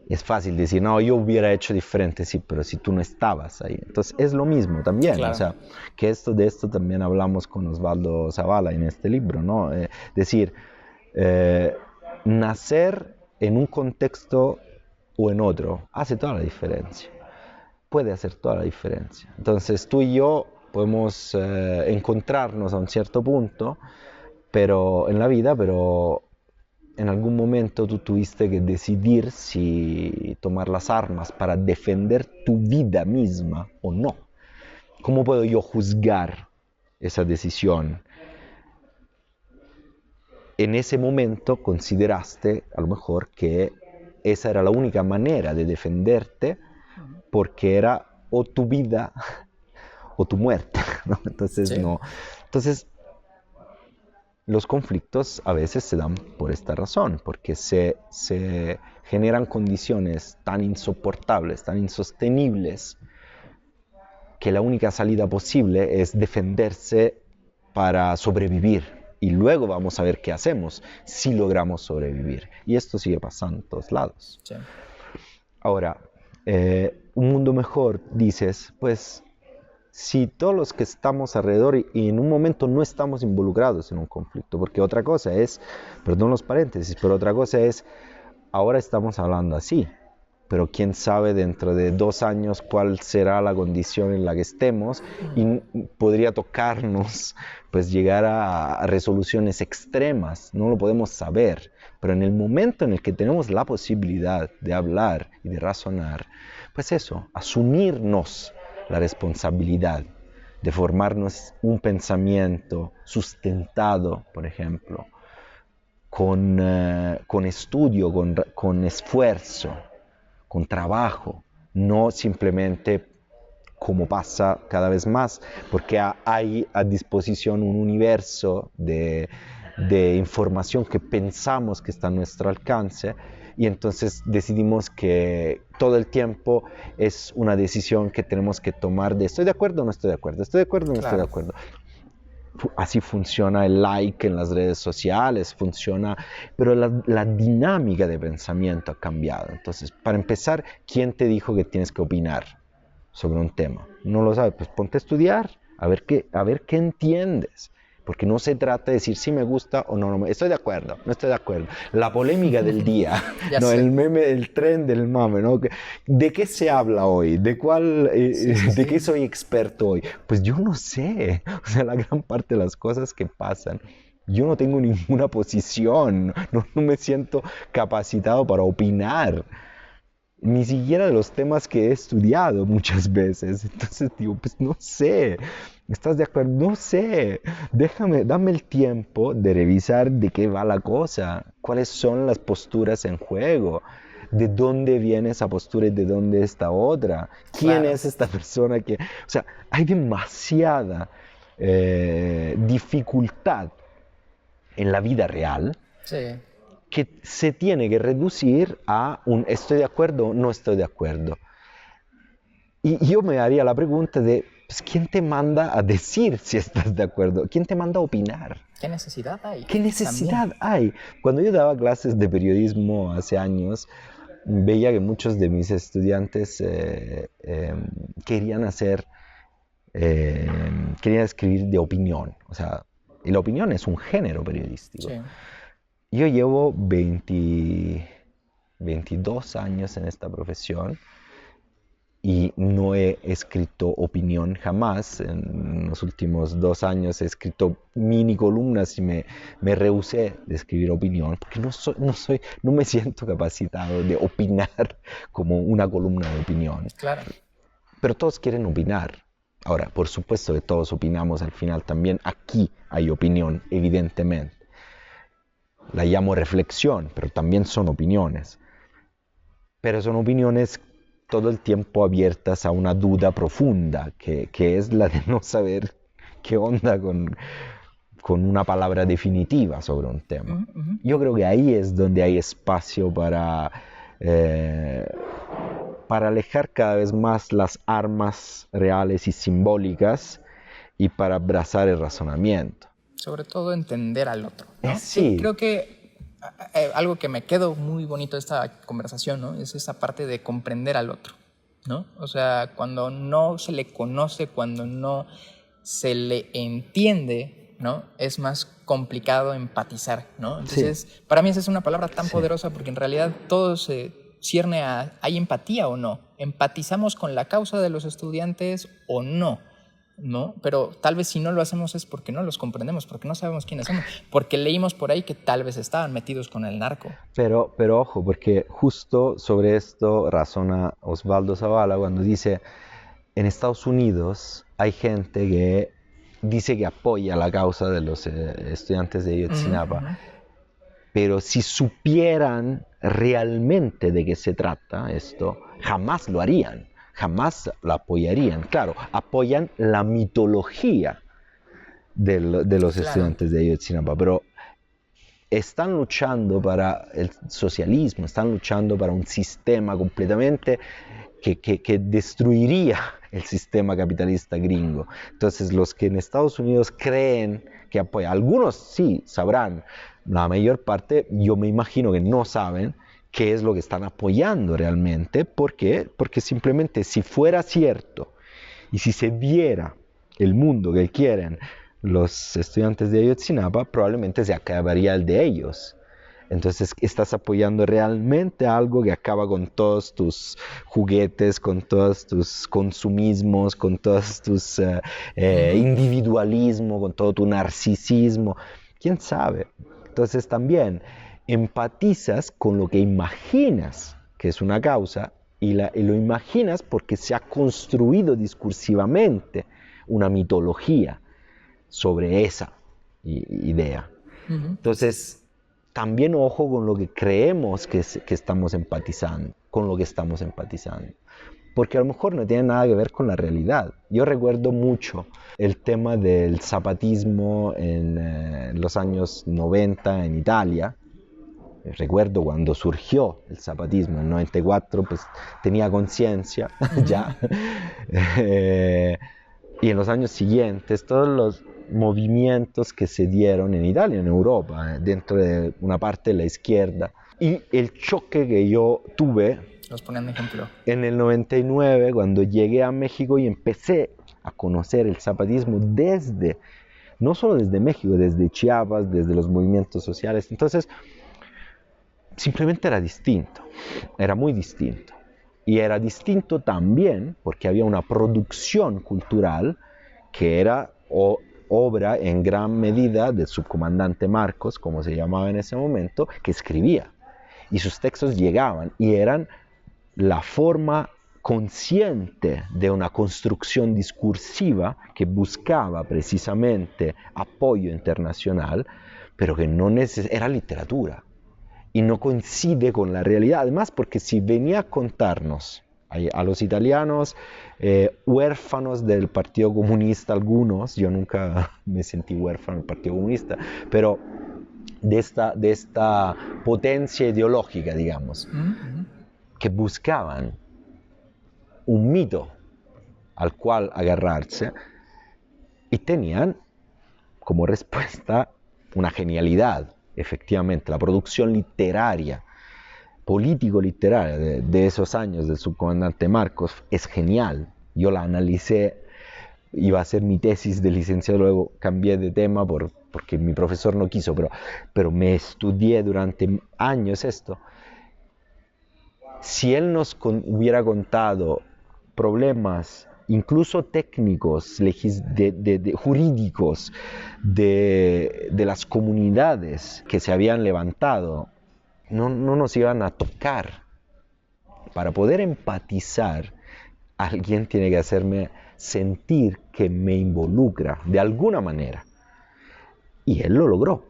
Es fácil decir, no, yo hubiera hecho diferente, sí, pero si tú no estabas ahí. Entonces es lo mismo también, claro. O sea, que de esto también hablamos con Osvaldo Zavala en este libro, ¿no? Decir, nacer en un contexto o en otro hace toda la diferencia, puede hacer toda la diferencia. Entonces tú y yo podemos encontrarnos a un cierto punto en la vida, pero en algún momento tú tuviste que decidir si tomar las armas para defender tu vida misma o no. ¿Cómo puedo yo juzgar esa decisión? En ese momento consideraste a lo mejor que esa era la única manera de defenderte, porque era o tu vida o tu muerte, ¿no? Entonces, sí. No. Entonces, los conflictos a veces se dan por esta razón, porque se generan condiciones tan insoportables, tan insostenibles, que la única salida posible es defenderse para sobrevivir. Y luego vamos a ver qué hacemos si logramos sobrevivir. Y esto sigue pasando en todos lados. Sí. Ahora, un mundo mejor, dices, pues si todos los que estamos alrededor y en un momento no estamos involucrados en un conflicto, porque otra cosa es, perdón los paréntesis, pero otra cosa es, ahora estamos hablando así, pero quién sabe dentro de 2 años cuál será la condición en la que estemos y podría tocarnos pues llegar a resoluciones extremas, no lo podemos saber, pero en el momento en el que tenemos la posibilidad de hablar y de razonar, pues eso, asumirnos la responsabilidad de formarnos un pensamiento sustentado, por ejemplo, con estudio, con esfuerzo, con trabajo, no simplemente como pasa cada vez más, porque hay a disposición un universo de información que pensamos que está a nuestro alcance, y entonces decidimos que todo el tiempo es una decisión que tenemos que tomar de estoy de acuerdo o no estoy de acuerdo, estoy de acuerdo o no estoy de acuerdo. Así funciona el like en las redes sociales, funciona, pero la dinámica de pensamiento ha cambiado. Entonces, para empezar, ¿quién te dijo que tienes que opinar sobre un tema? No lo sabes, pues ponte a estudiar, a ver qué entiendes. Porque no se trata de decir si me gusta o no, estoy de acuerdo, no estoy de acuerdo. La polémica del día, ¿no? El meme, el tren del mame, ¿no? ¿De qué se habla hoy? ¿De cuál, de qué soy experto hoy? Pues yo no sé. O sea, la gran parte de las cosas que pasan, yo no tengo ninguna posición, no me siento capacitado para opinar. Ni siquiera de los temas que he estudiado muchas veces. Entonces digo, pues no sé, ¿estás de acuerdo? No sé, dame el tiempo de revisar de qué va la cosa, cuáles son las posturas en juego, de dónde viene esa postura y de dónde esta otra, quién es esta persona que... O sea, hay demasiada dificultad en la vida real. Sí. Que se tiene que reducir a un estoy de acuerdo o no estoy de acuerdo. Y yo me haría la pregunta de, pues, ¿quién te manda a decir si estás de acuerdo? ¿Quién te manda a opinar? ¿Qué necesidad hay? ¿Qué necesidad hay? Cuando yo daba clases de periodismo hace años, veía que muchos de mis estudiantes querían escribir de opinión. O sea, y la opinión es un género periodístico. Sí. Yo llevo 22 años en esta profesión y no he escrito opinión jamás. En los últimos 2 años he escrito mini columnas y me rehusé de escribir opinión porque no me siento capacitado de opinar como una columna de opinión. Claro. Pero todos quieren opinar. Ahora, por supuesto que todos opinamos al final también. Aquí hay opinión, evidentemente. La llamo reflexión, pero también son opiniones. Pero son opiniones todo el tiempo abiertas a una duda profunda, que es la de no saber qué onda con una palabra definitiva sobre un tema. Uh-huh. Yo creo que ahí es donde hay espacio para alejar cada vez más las armas reales y simbólicas y para abrazar el razonamiento. Sobre todo entender al otro, ¿no? Sí. Creo que algo que me quedó muy bonito de esta conversación, ¿no? Es esa parte de comprender al otro, ¿no? O sea, cuando no se le conoce, cuando no se le entiende, ¿no? Es más complicado empatizar, ¿no? Entonces, para mí esa es una palabra tan poderosa porque en realidad todo se cierne a ¿hay empatía o no? ¿Empatizamos con la causa de los estudiantes o no? ¿No? Pero tal vez si no lo hacemos es porque no los comprendemos, porque no sabemos quiénes somos, porque leímos por ahí que tal vez estaban metidos con el narco. Pero ojo, porque justo sobre esto razona Osvaldo Zavala cuando dice, en Estados Unidos hay gente que dice que apoya la causa de los estudiantes de Ayotzinapa, pero si supieran realmente de qué se trata esto, jamás lo harían. Jamás la apoyarían. Claro, apoyan la mitología de los Claro. estudiantes de Ayotzinapa, pero están luchando para el socialismo, están luchando para un sistema completamente que destruiría el sistema capitalista gringo. Entonces, los que en Estados Unidos creen que apoyan, algunos sí sabrán, la mayor parte yo me imagino que no saben qué es lo que están apoyando realmente. ¿Por qué? Porque simplemente si fuera cierto y si se diera el mundo que quieren los estudiantes de Ayotzinapa, probablemente se acabaría el de ellos. Entonces estás apoyando realmente algo que acaba con todos tus juguetes, con todos tus consumismos, con todos tus individualismo, con todo tu narcisismo. ¿Quién sabe? Entonces también empatizas con lo que imaginas que es una causa y lo imaginas porque se ha construido discursivamente una mitología sobre esa idea. Entonces, también ojo con lo que creemos que estamos empatizando, con lo que estamos empatizando, porque a lo mejor no tiene nada que ver con la realidad. Yo recuerdo mucho el tema del zapatismo en los años 90 en Italia. Recuerdo cuando surgió el zapatismo en el 94, pues tenía conciencia ya. Y en los años siguientes, todos los movimientos que se dieron en Italia, en Europa, dentro de una parte de la izquierda. Y el choque que yo tuve Los ponen de ejemplo. en el 99, cuando llegué a México y empecé a conocer el zapatismo no solo desde México, desde Chiapas, desde los movimientos sociales. Entonces, simplemente era distinto, era muy distinto. Y era distinto también porque había una producción cultural que era obra en gran medida del subcomandante Marcos, como se llamaba en ese momento, que escribía. Y sus textos llegaban y eran la forma consciente de una construcción discursiva que buscaba precisamente apoyo internacional, pero que no era literatura. Y no coincide con la realidad, además porque si venía a contarnos a los italianos huérfanos del Partido Comunista, algunos, yo nunca me sentí huérfano del Partido Comunista, pero de esta potencia ideológica, digamos, que buscaban un mito al cual agarrarse y tenían como respuesta una genialidad. Efectivamente, la producción literaria, político-literaria de esos años del subcomandante Marcos es genial. Yo la analicé, iba a hacer mi tesis de licenciado, luego cambié de tema porque mi profesor no quiso, pero me estudié durante años esto. Si él nos hubiera contado problemas incluso técnicos, jurídicos, de las comunidades que se habían levantado, no nos iban a tocar. Para poder empatizar, alguien tiene que hacerme sentir que me involucra de alguna manera. Y él lo logró,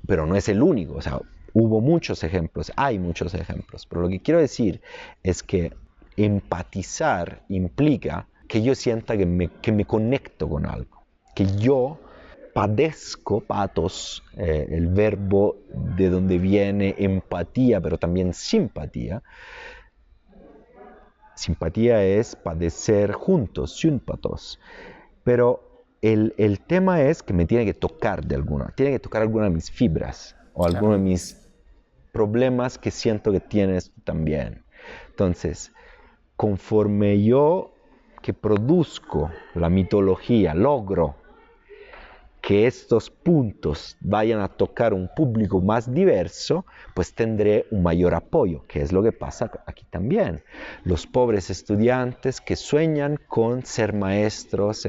pero no es el único. O sea, hubo muchos ejemplos, hay muchos ejemplos, pero lo que quiero decir es que empatizar implica que yo sienta que me conecto con algo, que yo padezco, pathos, el verbo de donde viene empatía, pero también simpatía. Simpatía es padecer juntos, sympathos, pero el tema es que me tiene que tocar tiene que tocar alguna de mis fibras, o alguno de mis problemas que siento que tienes tú también. Entonces, conforme yo que produzco la mitología, logro que estos puntos vayan a tocar un público más diverso, pues tendré un mayor apoyo, que es lo que pasa aquí también. Los pobres estudiantes que sueñan con ser maestros,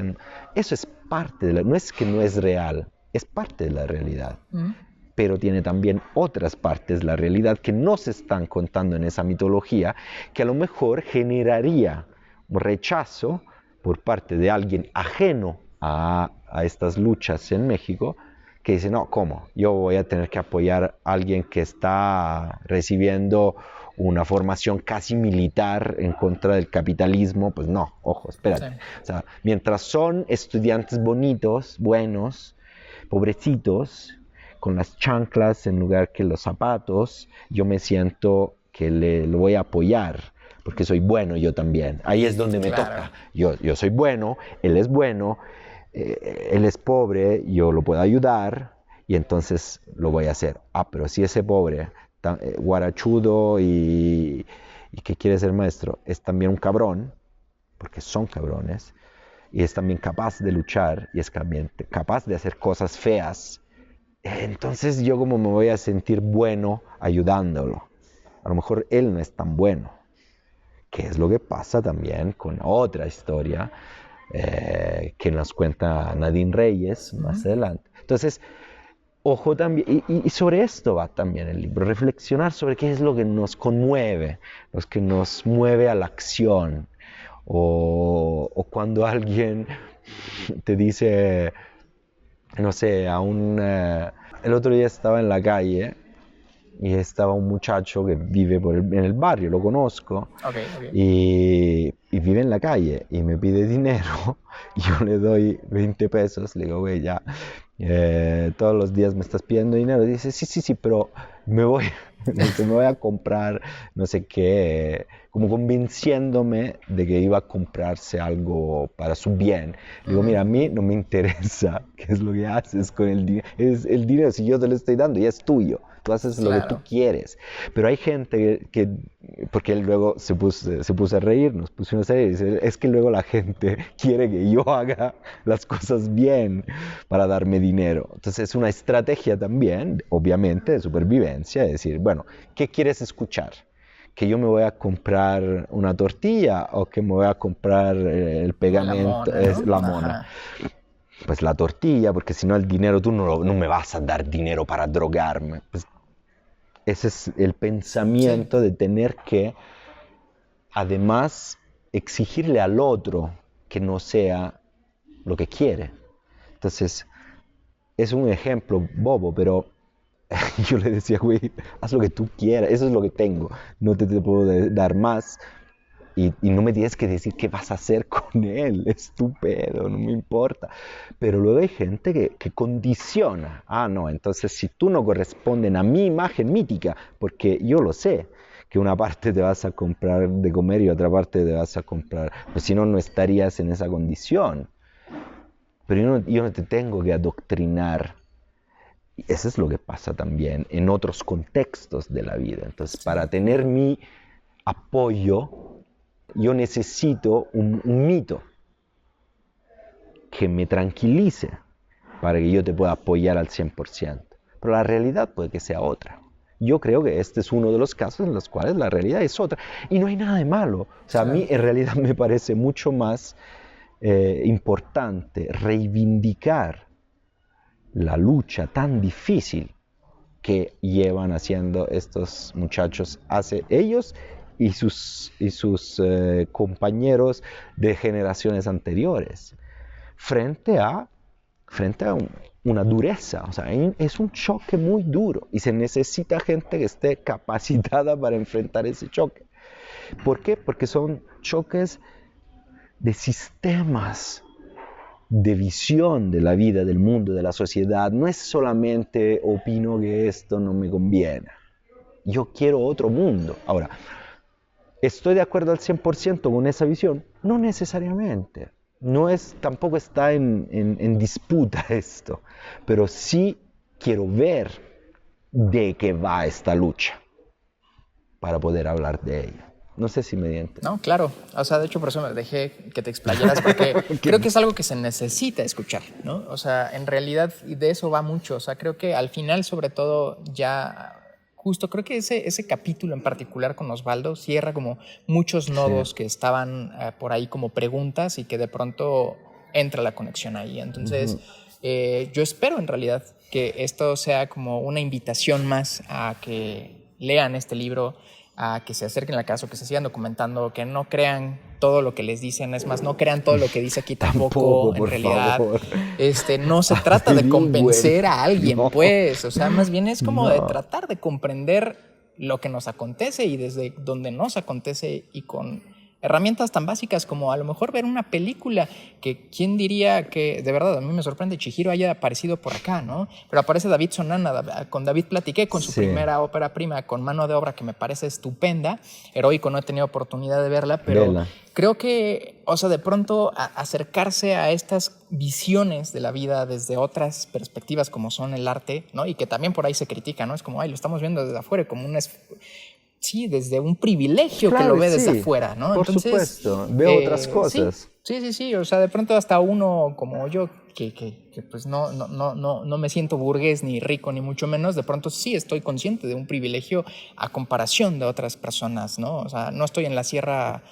eso es parte no es que no es real, es parte de la realidad. Pero tiene también otras partes de la realidad que no se están contando en esa mitología, que a lo mejor generaría un rechazo por parte de alguien ajeno a estas luchas en México, que dice, no, ¿cómo? Yo voy a tener que apoyar a alguien que está recibiendo una formación casi militar en contra del capitalismo. Pues no, ojo, espérate. Sí. O sea, mientras son estudiantes bonitos, buenos, pobrecitos, con las chanclas en lugar que los zapatos, yo me siento que lo voy a apoyar, porque soy bueno yo también. Ahí es donde me Claro. toca. Yo soy bueno, él es bueno, él es pobre, yo lo puedo ayudar y entonces lo voy a hacer. Ah, pero si ese pobre, guarachudo y que quiere ser maestro, es también un cabrón, porque son cabrones, y es también capaz de luchar y es también capaz de hacer cosas feas, entonces yo como me voy a sentir bueno ayudándolo. A lo mejor él no es tan bueno, que es lo que pasa también con otra historia que nos cuenta Nadine Reyes más adelante. Entonces, ojo también, y sobre esto va también el libro, reflexionar sobre qué es lo que nos conmueve, lo que nos mueve a la acción, o cuando alguien te dice, no sé, el otro día estaba en la calle y estaba un muchacho que vive en el barrio, lo conozco, Ok, ok. y vive en la calle y me pide dinero. Yo le doy 20 pesos, le digo, güey, ya, todos los días me estás pidiendo dinero. Y dice, sí, sí, sí, pero me voy, no sé, me voy a comprar no sé qué, como convenciéndome de que iba a comprarse algo para su bien. Le digo, mira, a mí no me interesa qué es lo que haces con el dinero. Es el dinero, si yo te lo estoy dando, ya es tuyo. Tú haces lo que tú Claro. quieres. Pero hay gente porque él luego se puso a reír, nos pusimos a reír, y dice, es que luego la gente quiere que yo haga las cosas bien para darme dinero. Entonces es una estrategia también, obviamente, de supervivencia, de decir, bueno, ¿qué quieres escuchar? ¿Que yo me voy a comprar una tortilla o que me voy a comprar el La pegamento, mona, ¿no? la mona? Ajá. Pues la tortilla, porque si no el dinero, tú no me vas a dar dinero para drogarme. Pues ese es el Sí. pensamiento de tener que, además, exigirle al otro que no sea lo que quiere. Entonces, es un ejemplo bobo, pero yo le decía, güey, haz lo que tú quieras, eso es lo que tengo, no te puedo dar más. Y no me tienes que decir qué vas a hacer con él, estúpido, no me importa. Pero luego hay gente que condiciona. Ah, no, entonces si tú no correspondes a mi imagen mítica, porque yo lo sé, que una parte te vas a comprar de comer y otra parte te vas a comprar, pues si no, no estarías en esa condición. Pero yo no te tengo que adoctrinar. Y eso es lo que pasa también en otros contextos de la vida. Entonces, Sí. para tener mi apoyo, yo necesito un mito que me tranquilice para que yo te pueda apoyar al 100%. Pero la realidad puede que sea otra. Yo creo que este es uno de los casos en los cuales la realidad es otra. Y no hay nada de malo. O sea, a Sí. mí en realidad me parece mucho más importante reivindicar la lucha tan difícil que llevan haciendo estos muchachos hace ellos y sus compañeros de generaciones anteriores frente a una dureza. O sea, es un choque muy duro y se necesita gente que esté capacitada para enfrentar ese choque. ¿Por qué? Porque son choques de sistemas, de visión de la vida, del mundo, de la sociedad. No es solamente opino que esto no me conviene. Yo quiero otro mundo. Ahora, ¿estoy de acuerdo al 100% con esa visión? No necesariamente. Tampoco está en disputa esto. Pero sí quiero ver de qué va esta lucha para poder hablar de ella. No sé si me di a entender. No, claro. O sea, de hecho, por eso me dejé que te explayaras, porque creo que es algo que se necesita escuchar, ¿no? O sea, en realidad de eso va mucho. O sea, creo que al final, sobre todo, ya justo creo que ese capítulo en particular con Osvaldo cierra como muchos Sí. nodos que estaban por ahí como preguntas y que de pronto entra la conexión ahí. Entonces, yo espero en realidad que esto sea como una invitación más a que lean este libro, a que se acerquen a la casa, que se sigan documentando, que no crean todo lo que les dicen. Es más, no crean todo lo que dice aquí tampoco en realidad. Favor. No se trata de convencer a alguien, no. Pues. O sea, más bien es como No. de tratar de comprender lo que nos acontece y desde donde nos acontece y con herramientas tan básicas como a lo mejor ver una película que quién diría que, de verdad, a mí me sorprende Chihiro haya aparecido por acá, ¿no? Pero aparece David Sonana, con David platiqué con su primera ópera prima, con mano de obra que me parece estupenda. Heroico, no he tenido oportunidad de verla, pero creo que, o sea, de pronto acercarse a estas visiones de la vida desde otras perspectivas como son el arte, ¿no? Y que también por ahí se critica, ¿no? Es como, ay, lo estamos viendo desde afuera, como sí, desde un privilegio, claro, que lo ve desde afuera, ¿no? Por supuesto, veo otras cosas. Sí, o sea, de pronto hasta uno como yo, que pues no me siento burgués ni rico ni mucho menos, de pronto sí estoy consciente de un privilegio a comparación de otras personas, ¿no? O sea, no estoy en la sierra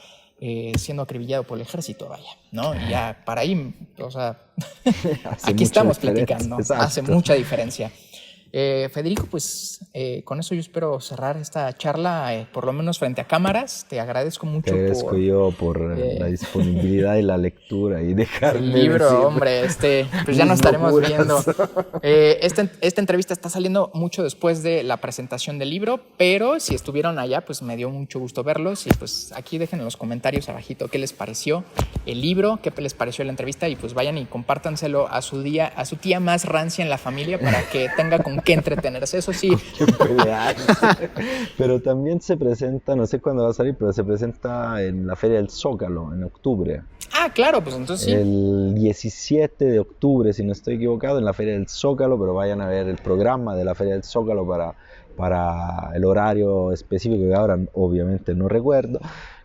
siendo acribillado por el ejército, vaya, ¿no? Y ya para ahí, o sea, aquí estamos platicando, exacto. Hace mucha diferencia. Federico, pues con eso yo espero cerrar esta charla, por lo menos frente a cámaras. Te agradezco mucho. Te agradezco yo por la disponibilidad y la lectura y dejarme el libro, hombre, pues ya nos estaremos viendo. Esta entrevista está saliendo mucho después de la presentación del libro, pero si estuvieron allá, pues me dio mucho gusto verlos y pues aquí dejen en los comentarios abajito qué les pareció el libro, qué les pareció la entrevista y pues vayan y compártanselo a su tía más rancia en la familia para que tenga con qué entretenerse, eso sí. Pero también se presenta, no sé cuándo va a salir, pero se presenta en la Feria del Zócalo en octubre. Ah, claro, pues entonces sí. El 17 de octubre, si no estoy equivocado, en la Feria del Zócalo, pero vayan a ver el programa de la Feria del Zócalo para el horario específico que ahora obviamente no recuerdo.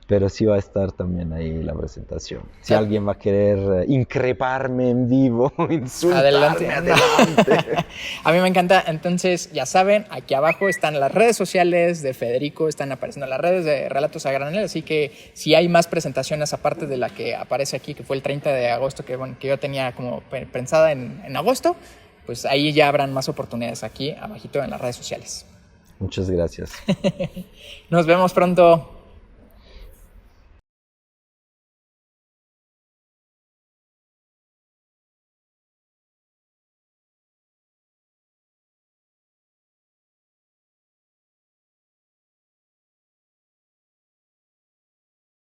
Pero sí va a estar también ahí la presentación. Si alguien va a querer increparme en vivo, insultarme, adelante. A mí me encanta. Entonces, ya saben, aquí abajo están las redes sociales de Federico, están apareciendo las redes de Relatos a Granel, así que si hay más presentaciones aparte de la que aparece aquí, que fue el 30 de agosto, que yo tenía como pensada en agosto, pues ahí ya habrán más oportunidades aquí abajito en las redes sociales. Muchas gracias. Nos vemos pronto.